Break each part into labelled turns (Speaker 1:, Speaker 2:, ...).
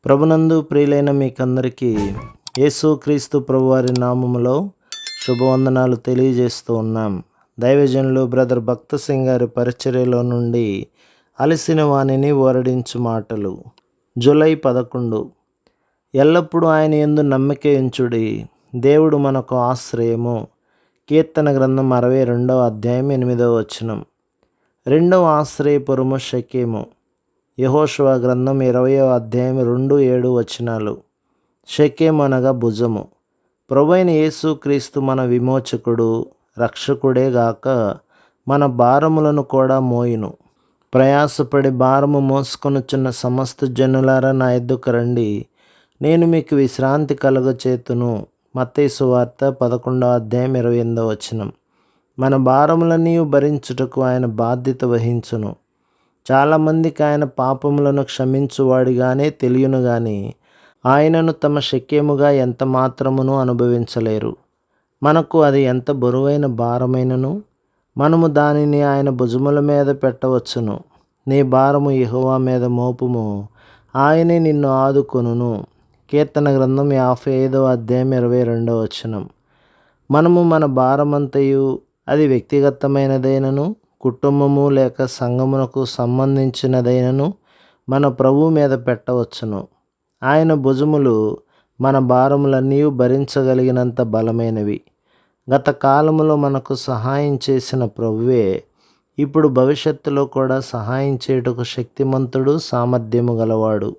Speaker 1: ప్రభునందు ప్రియులైన మీకందరికీ యేసుక్రీస్తు ప్రభువారి నామములో శుభవందనాలు తెలియజేస్తూ ఉన్నాం. దైవజనులు బ్రదర్ భక్త సింగ్ గారి పరిచర్యలో నుండి అలసిన వాణిని ఓరడించు మాటలు. జూలై 11. ఎల్లప్పుడూ ఆయన యందు నమ్మిక ఉంచుడి, దేవుడు మనకు ఆశ్రయము. కీర్తన గ్రంథం 62వ అధ్యాయం 8వ వచనం. రెండవ ఆశ్రయపురము షెకెము. యెహోషువ గ్రంథం 20వ అధ్యాయం 2-7 వచనాలు. షెకెము అనగా భుజము. ప్రభువైన యేసుక్రీస్తు మన విమోచకుడు, రక్షకుడే గాక మన భారములను కూడా మోయును. ప్రయాసపడి భారము మోసుకొనుచున్న సమస్త జనులారా నా యొద్దకు రండి, నేను మీకు విశ్రాంతి కలుగచేతును. మత్తయి సువార్త 11వ అధ్యాయం 28వ వచనం. మన భారములన్నీ భరించుటకు ఆయన బాధ్యత వహించును. చాలామందికి ఆయన పాపములను క్షమించువాడిగానే తెలియను గాని ఆయనను తమ షెకెముగా ఎంత మాత్రమును అనుభవించలేరు. మనకు అది ఎంత బరువైన భారమైనను మనము దానిని ఆయన భుజముల మీద పెట్టవచ్చును. నీ భారము యెహోవా మీద మోపుము, ఆయనే నిన్ను ఆదుకొనును. కీర్తన గ్రంథం 55వ అధ్యాయం 22వ వచనం. మనము మన భారమంతయు, అది వ్యక్తిగతమైనదైనను కుటుంబము లేక సంఘమునకు సంబంధించినదైనను మన ప్రభువు మీద పెట్టవచ్చును. ఆయన భుజములు మన భారములన్నీ భరించగలిగినంత బలమైనవి. గత కాలములో మనకు సహాయం చేసిన ప్రభువే ఇప్పుడు భవిష్యత్తులో కూడా సహాయం చేయుటకు శక్తిమంతుడు, సామర్థ్యము గలవాడు.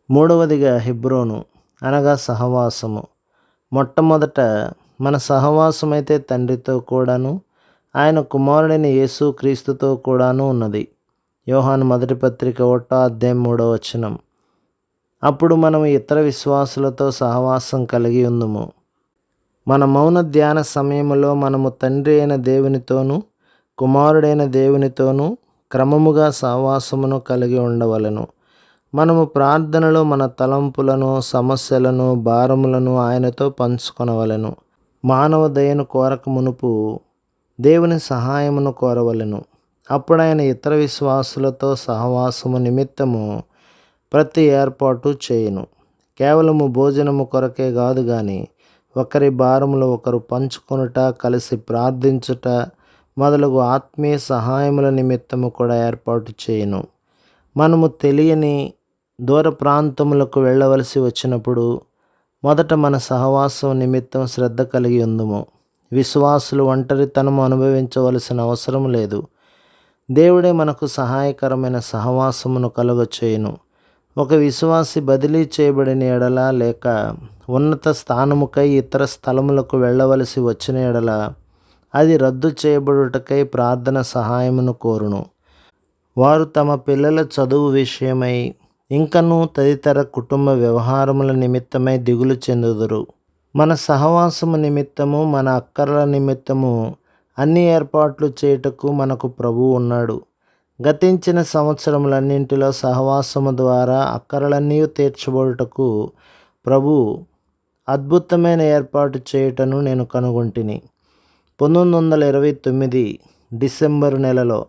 Speaker 1: మూడవదిగా హెబ్రోను అనగా సహవాసము. మొట్టమొదట మన సహవాసమైతే తండ్రితో కూడాను, ఆయన కుమారుడైన యేసుక్రీస్తుతో కూడాను ఉన్నది. యోహాను మొదటి పత్రిక 1వ అధ్యాయం 3వ వచనం. అప్పుడు మనం ఇతర విశ్వాసులతో సహవాసం కలిగి ఉందుము. మన మౌన ధ్యాన సమయంలో మనము తండ్రి అయిన దేవునితోనూ కుమారుడైన దేవునితోనూ క్రమముగా సహవాసమును కలిగి ఉండవలెను. మనము ప్రార్థనలో మన తలంపులను, సమస్యలను, భారములను ఆయనతో పంచుకొనవలెను. మానవ దయను కోరక మునుపు దేవుని సహాయమును కోరవలెను. అప్పుడు ఆయన ఇతర విశ్వాసులతో సహవాసము నిమిత్తము ప్రతి ఏర్పాటు చేయును. కేవలము భోజనము కొరకే కాదు గాని ఒకరి భారములు ఒకరు పంచుకొనుట, కలిసి ప్రార్థించుట మొదలగు ఆత్మీయ సహాయముల నిమిత్తము కూడా ఏర్పాటు చేయును. మనము తెలియని దూర ప్రాంతములకు వెళ్ళవలసి వచ్చినప్పుడు మొదట మన సహవాసం నిమిత్తం శ్రద్ధ కలిగి ఉందుము. విశ్వాసులు ఒంటరితనము అనుభవించవలసిన అవసరం లేదు. దేవుడే మనకు సహాయకరమైన సహవాసమును కలుగచేయును. ఒక విశ్వాసి బదిలీ చేయబడిన ఎడల లేక ఉన్నత స్థానముకై ఇతర స్థలములకు వెళ్ళవలసి వచ్చిన ఎడల అది రద్దు చేయబడుటకై ప్రార్థన సహాయమును కోరును. వారు తమ పిల్లల చదువు విషయమై ఇంకనూ తదితర కుటుంబ వ్యవహారముల నిమిత్తమై దిగులు చెందుదురు. మన సహవాసము నిమిత్తము, మన అక్కర్ల నిమిత్తము అన్ని ఏర్పాట్లు చేయుటకు మనకు ప్రభువు ఉన్నాడు. గతించిన సంవత్సరములన్నింటిలో సహవాసము ద్వారా అక్కరలన్నీ తీర్చబడుటకు ప్రభు అద్భుతమైన ఏర్పాటు చేయుటను నేను కనుగొంటిని. 1929 డిసెంబరు నెలలో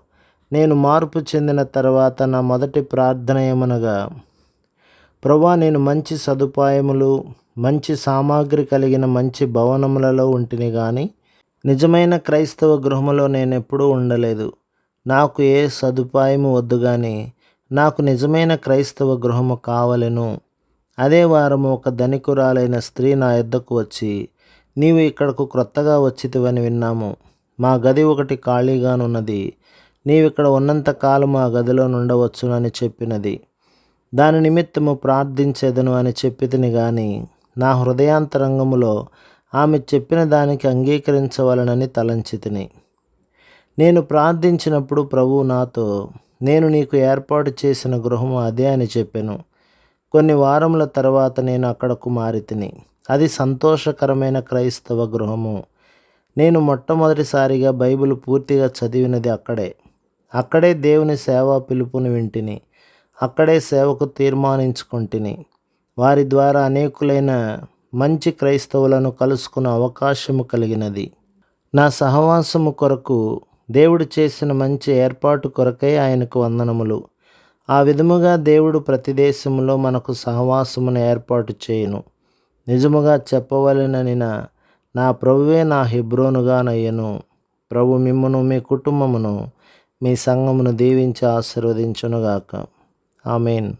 Speaker 1: నేను మార్పు చెందిన తర్వాత నా మొదటి ప్రార్థన ఏమనగా, ప్రభువా, నేను మంచి సదుపాయములు, మంచి సామాగ్రి కలిగిన మంచి భవనములలో ఉంటిని కానీ నిజమైన క్రైస్తవ గృహములో నేనెప్పుడూ ఉండలేదు. నాకు ఏ సదుపాయము వద్దు కానీ నాకు నిజమైన క్రైస్తవ గృహము కావలెను. అదే వారము ఒక ధనికురాలైన స్త్రీ నా యొద్దకు వచ్చి, నీవు ఇక్కడకు క్రొత్తగా వచ్చితివని విన్నాము. మా గది ఒకటి ఖాళీగానున్నది. నీవిక్కడ ఉన్నంత కాలము ఆ గదిలో నుండవచ్చునని చెప్పినది. దాని నిమిత్తము ప్రార్థించేదను అని చెప్పితిని గాని నా హృదయాంతరంగములో ఆమె చెప్పిన దానికి అంగీకరించవలనని తలంచితిని. నేను ప్రార్థించినప్పుడు ప్రభువు నాతో, నేను నీకు ఏర్పాటు చేసిన గృహము అదే అని చెప్పెను. కొన్ని వారముల తర్వాత నేను అక్కడకు మారితిని. అది సంతోషకరమైన క్రైస్తవ గృహము. నేను మొట్టమొదటిసారిగా బైబిల్ పూర్తిగా చదివినది అక్కడే దేవుని సేవా పిలుపుని వింటిని. అక్కడే సేవకు తీర్మానించుకొంటిని. వారి ద్వారా అనేకులైన మంచి క్రైస్తవులను కలుసుకునే అవకాశము కలిగినది. నా సహవాసము కొరకు దేవుడు చేసిన మంచి ఏర్పాటు కొరకై ఆయనకు వందనములు. ఆ విధముగా దేవుడు ప్రతి దేశంలో మనకు సహవాసమును ఏర్పాటు చేయును. నిజముగా చెప్పవలెననిన నా ప్రభువే నా హెబ్రోనుగా నయ్యను. ప్రభు మిమ్మును, మీ కుటుంబమును, మీ సంఘమును దీవించి ఆశీర్వదించునుగాక. ఆమేన్.